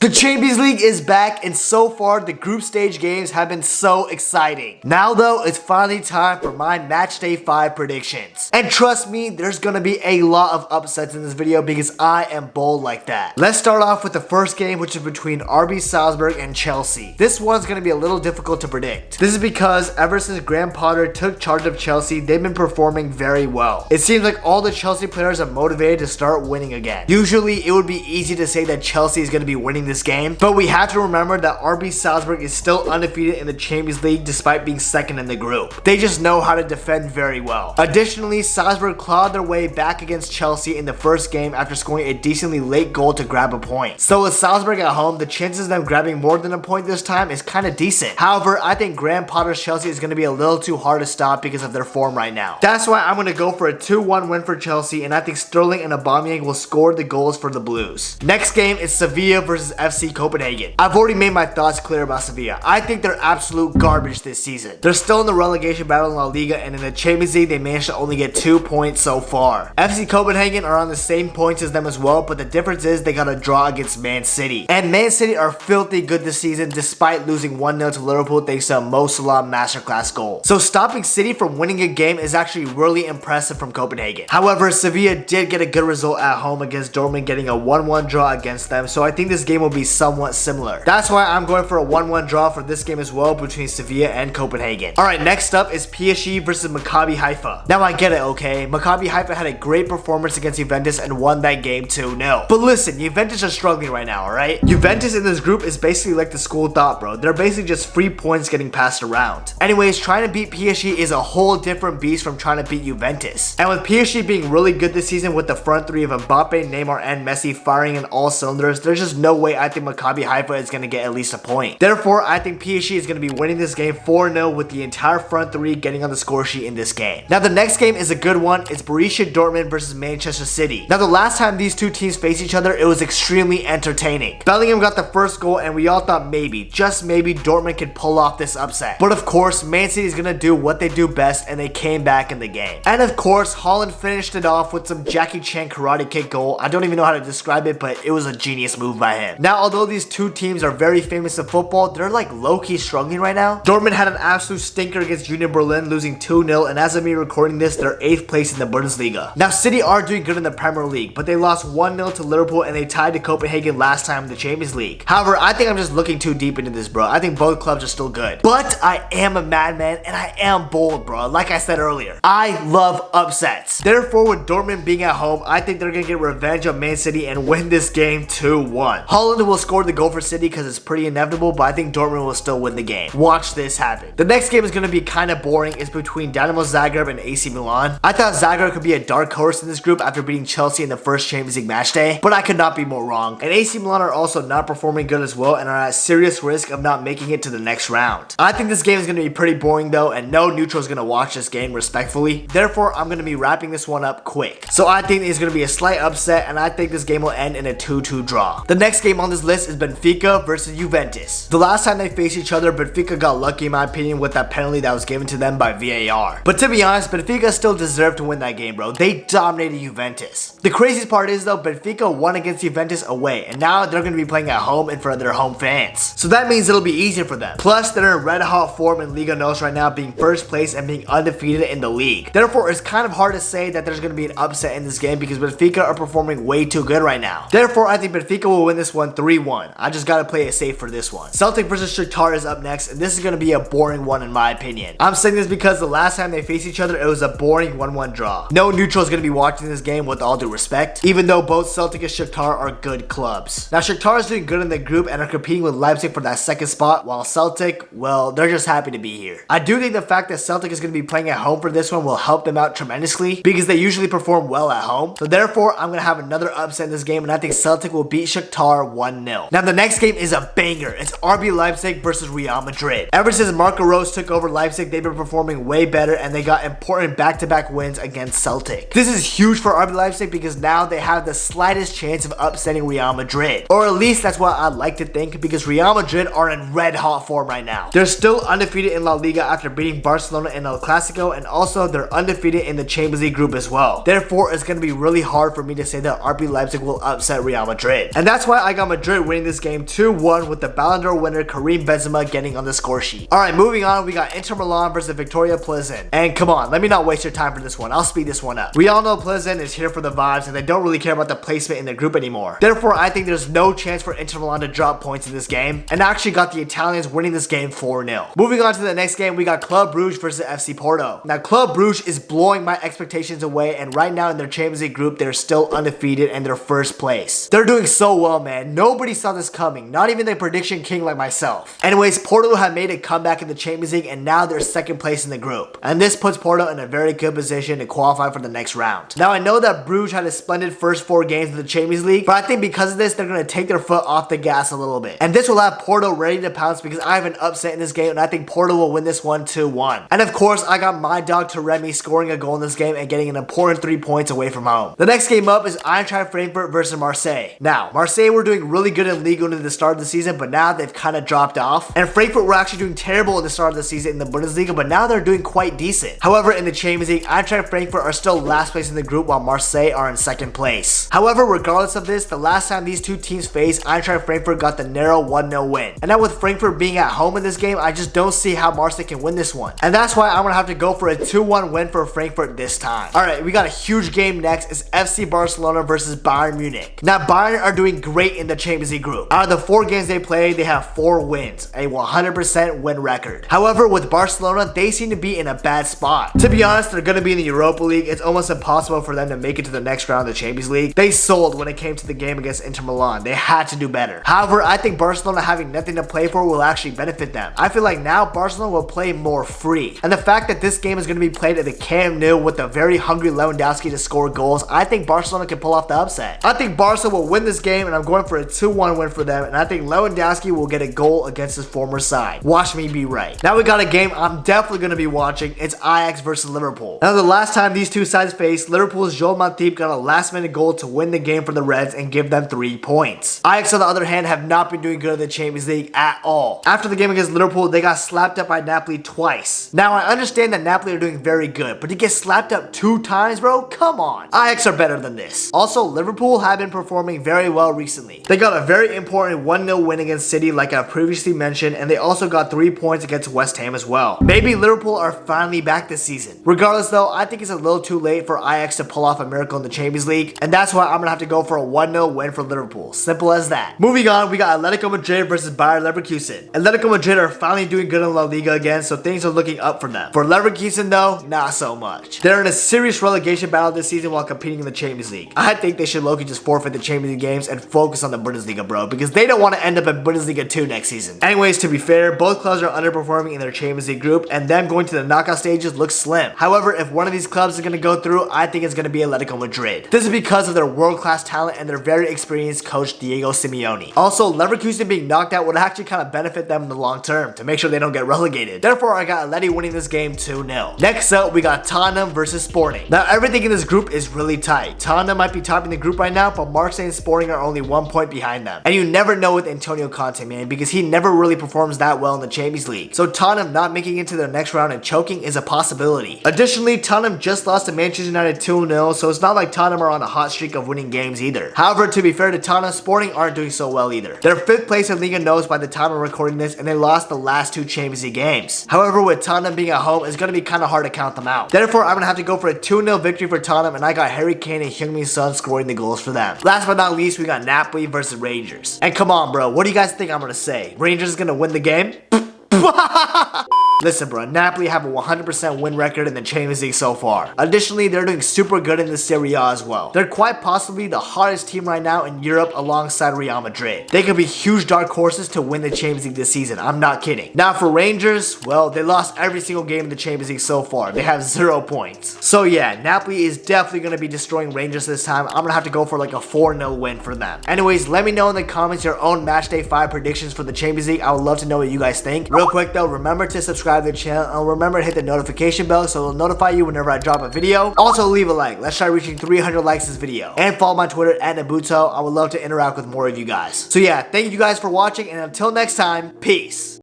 The Champions League is back, and so far the group stage games have been so exciting. Now though, it's finally time for my matchday 5 predictions. And trust me, there's gonna be a lot of upsets in this video because I am bold like that. Let's start off with the first game, which is between RB Salzburg and Chelsea. This one's gonna be a little difficult to predict. This is because ever since Graham Potter took charge of Chelsea, they've been performing very well. It seems like all the Chelsea players are motivated to start winning again. Usually, it would be easy to say that Chelsea is gonna be winning this game, but we have to remember that RB Salzburg is still undefeated in the Champions League despite being second in the group. They just know how to defend very well. Additionally, Salzburg clawed their way back against Chelsea in the first game after scoring a decently late goal to grab a point. So with Salzburg at home, the chances of them grabbing more than a point this time is kind of decent. However, I think Graham Potter's Chelsea is going to be a little too hard to stop because of their form right now. That's why I'm going to go for a 2-1 win for Chelsea, and I think Sterling and Aubameyang will score the goals for the Blues. Next game is Sevilla versus FC Copenhagen. I've already made my thoughts clear about Sevilla. I think they're absolute garbage this season. They're still in the relegation battle in La Liga, and in the Champions League they managed to only get 2 points so far. FC Copenhagen are on the same points as them as well, but the difference is they got a draw against Man City. And Man City are filthy good this season despite losing 1-0 to Liverpool thanks to a Mo Salah masterclass goal. So stopping City from winning a game is actually really impressive from Copenhagen. However, Sevilla did get a good result at home against Dortmund, getting a 1-1 draw against them, so I think this game will be somewhat similar. That's why I'm going for a 1-1 draw for this game as well between Sevilla and Copenhagen. Alright, next up is PSG versus Maccabi Haifa. Now I get it, okay? Maccabi Haifa had a great performance against Juventus and won that game 2-0. But listen, Juventus are struggling right now, alright? Juventus in this group is basically like the school thought, bro. They're basically just free points getting passed around. Anyways, trying to beat PSG is a whole different beast from trying to beat Juventus. And with PSG being really good this season with the front three of Mbappe, Neymar, and Messi firing in all cylinders, there's just no way I think Maccabi Haifa is going to get at least a point. Therefore, I think PSG is going to be winning this game 4-0 with the entire front three getting on the score sheet in this game. Now the next game is a good one. It's Borussia Dortmund versus Manchester City. Now the last time these two teams faced each other, it was extremely entertaining. Bellingham got the first goal and we all thought maybe, just maybe, Dortmund could pull off this upset. But of course, Man City is going to do what they do best and they came back in the game. And of course, Haaland finished it off with some Jackie Chan karate kick goal. I don't even know how to describe it, but it was a genius move by him. Now although these two teams are very famous in football, they're like low-key struggling right now. Dortmund had an absolute stinker against Union Berlin, losing 2-0, and as of me recording this, they're 8th place in the Bundesliga. Now City are doing good in the Premier League, but they lost 1-0 to Liverpool and they tied to Copenhagen last time in the Champions League. However, I think I'm just looking too deep into this, bro. I think both clubs are still good. But I am a madman and I am bold, bro. Like I said earlier, I love upsets. Therefore, with Dortmund being at home, I think they're gonna get revenge on Man City and win this game 2-1. Haaland will score the goal for City because it's pretty inevitable, but I think Dortmund will still win the game. Watch this happen. The next game is going to be kind of boring. It's between Dynamo Zagreb and AC Milan. I thought Zagreb could be a dark horse in this group after beating Chelsea in the first Champions League matchday, but I could not be more wrong. And AC Milan are also not performing good as well and are at serious risk of not making it to the next round. I think this game is going to be pretty boring though, and no neutral is going to watch this game respectfully. Therefore, I'm going to be wrapping this one up quick. So I think it's going to be a slight upset, and I think this game will end in a 2-2 draw. The next game on this list is Benfica versus Juventus. The last time they faced each other, Benfica got lucky in my opinion with that penalty that was given to them by VAR. But to be honest, Benfica still deserved to win that game, bro. They dominated Juventus. The craziest part is though, Benfica won against Juventus away, and now they're going to be playing at home in front of their home fans. So that means it'll be easier for them. Plus, they're in red hot form in Liga NOS right now, being first place and being undefeated in the league. Therefore, it's kind of hard to say that there's going to be an upset in this game because Benfica are performing way too good right now. Therefore, I think Benfica will win this one 3-1. I just gotta play it safe for this one. Celtic versus Shaktar is up next, and this is gonna be a boring one in my opinion. I'm saying this because the last time they faced each other, it was a boring 1-1 draw. No neutral is gonna be watching this game with all due respect, even though both Celtic and Shaktar are good clubs. Now Shaktar is doing good in the group and are competing with Leipzig for that second spot, while Celtic, well, they're just happy to be here. I do think the fact that Celtic is gonna be playing at home for this one will help them out tremendously because they usually perform well at home. So therefore, I'm gonna have another upset in this game, and I think Celtic will beat Shaktar 1-0. Now the next game is a banger. It's RB Leipzig versus Real Madrid. Ever since Marco Rose took over Leipzig, they've been performing way better and they got important back-to-back wins against Celtic. This is huge for RB Leipzig because now they have the slightest chance of upsetting Real Madrid. Or at least that's what I'd like to think, because Real Madrid are in red hot form right now. They're still undefeated in La Liga after beating Barcelona in El Clasico, and also they're undefeated in the Champions League group as well. Therefore, it's going to be really hard for me to say that RB Leipzig will upset Real Madrid. And that's why I got Madrid winning this game 2-1 with the Ballon d'Or winner Karim Benzema getting on the score sheet. Alright, moving on, we got Inter Milan versus Victoria Plzen. And come on, let me not waste your time for this one. I'll speed this one up. We all know Plzen is here for the vibes and they don't really care about the placement in the group anymore. Therefore, I think there's no chance for Inter Milan to drop points in this game, and actually got the Italians winning this game 4-0. Moving on to the next game, we got Club Brugge versus FC Porto. Now, Club Brugge is blowing my expectations away, and right now in their Champions League group, they're still undefeated and they're first place. They're doing so well, man. Nobody saw this coming, not even the prediction king like myself. Anyways, Porto have made a comeback in the Champions League, and now they're second place in the group. And this puts Porto in a very good position to qualify for the next round. Now, I know that Brugge had a splendid first 4 games of the Champions League, but I think because of this, they're going to take their foot off the gas a little bit. And this will have Porto ready to pounce because I have an upset in this game, and I think Porto will win this one 2-1. And of course, I got my dog Taremi scoring a goal in this game and getting an important 3 points away from home. The next game up is Eintracht Frankfurt versus Marseille. Now, Marseille were doing really good in Ligue 1 at the start of the season, but now they've kind of dropped off. And Frankfurt were actually doing terrible at the start of the season in the Bundesliga, but now they're doing quite decent. However, in the Champions League, Eintracht Frankfurt are still last place in the group while Marseille are in second place. However, regardless of this, the last time these two teams faced, Eintracht Frankfurt got the narrow 1-0 win. And now with Frankfurt being at home in this game, I just don't see how Marseille can win this one. And that's why I'm going to have to go for a 2-1 win for Frankfurt this time. Alright, we got a huge game next. It's FC Barcelona versus Bayern Munich. Now, Bayern are doing great in the Champions League group. Out of the 4 games they played, they have 4 wins, a 100% win record. However, with Barcelona, they seem to be in a bad spot. To be honest, they're going to be in the Europa League. It's almost impossible for them to make it to the next round of the Champions League. They sold when it came to the game against Inter Milan. They had to do better. However, I think Barcelona having nothing to play for will actually benefit them. I feel like now Barcelona will play more free. And the fact that this game is going to be played at the Camp Nou with a very hungry Lewandowski to score goals, I think Barcelona can pull off the upset. I think Barca will win this game, and I'm going for a 2-1 win for them, and I think Lewandowski will get a goal against his former side. Watch me be right. Now we got a game I'm definitely going to be watching. It's Ajax versus Liverpool. Now, the last time these two sides faced, Liverpool's Joel Matip got a last-minute goal to win the game for the Reds and give them 3 points. Ajax, on the other hand, have not been doing good in the Champions League at all. After the game against Liverpool, they got slapped up by Napoli twice. Now, I understand that Napoli are doing very good, but to get slapped up 2 times, bro? Come on. Ajax are better than this. Also, Liverpool have been performing very well recently. They got a very important 1-0 win against City, like I previously mentioned, and they also got 3 points against West Ham as well. Maybe Liverpool are finally back this season. Regardless though, I think it's a little too late for Ajax to pull off a miracle in the Champions League, and that's why I'm gonna have to go for a 1-0 win for Liverpool. Simple as that. Moving on, we got Atletico Madrid versus Bayer Leverkusen. Atletico Madrid are finally doing good in La Liga again, so things are looking up for them. For Leverkusen though, not so much. They're in a serious relegation battle this season while competing in the Champions League. I think they should low-key just forfeit the Champions League games and focus on the Bundesliga, bro, because they don't want to end up in Bundesliga 2 next season. Anyways, to be fair, both clubs are underperforming in their Champions League group, and them going to the knockout stages looks slim. However, if one of these clubs is going to go through, I think it's going to be Atletico Madrid. This is because of their world-class talent and their very experienced coach Diego Simeone. Also, Leverkusen being knocked out would actually kind of benefit them in the long term to make sure they don't get relegated. Therefore, I got Atleti winning this game 2-0. Next up, we got Tottenham versus Sporting. Now, everything in this group is really tight. Tottenham might be topping the group right now, but Marseille and Sporting are only 1 point behind them. And you never know with Antonio Conte, man, because he never really performs that well in the Champions League. So Tottenham not making it to the next round and choking is a possibility. Additionally, Tottenham just lost to Manchester United 2-0, so it's not like Tottenham are on a hot streak of winning games either. However, to be fair to Tottenham, Sporting aren't doing so well either. They're 5th place in Liga NOS by the time I'm recording this, and they lost the last 2 Champions League games. However, with Tottenham being at home, it's going to be kind of hard to count them out. Therefore, I'm going to have to go for a 2-0 victory for Tottenham, and I got Harry Kane and Heung-min Son scoring the goals for them. Last but not least, we got Napoli versus Rangers. And come on, bro, what do you guys think I'm going to say? Rangers is going to win the game? Listen, bro, Napoli have a 100% win record in the Champions League so far. Additionally, they're doing super good in the Serie A as well. They're quite possibly the hottest team right now in Europe alongside Real Madrid. They could be huge dark horses to win the Champions League this season. I'm not kidding. Now for Rangers, well, they lost every single game in the Champions League so far. They have 0 points. So yeah, Napoli is definitely going to be destroying Rangers this time. I'm going to have to go for like a 4-0 win for them. Anyways, let me know in the comments your own Matchday 5 predictions for the Champions League. I would love to know what you guys think. Real quick though, remember to subscribe to the channel and remember to hit the notification bell so it'll notify you whenever I drop a video. Also leave a like. Let's try reaching 300 likes this video. And follow my Twitter at Nabhuto. I would love to interact with more of you guys. So yeah, thank you guys for watching, and until next time, peace.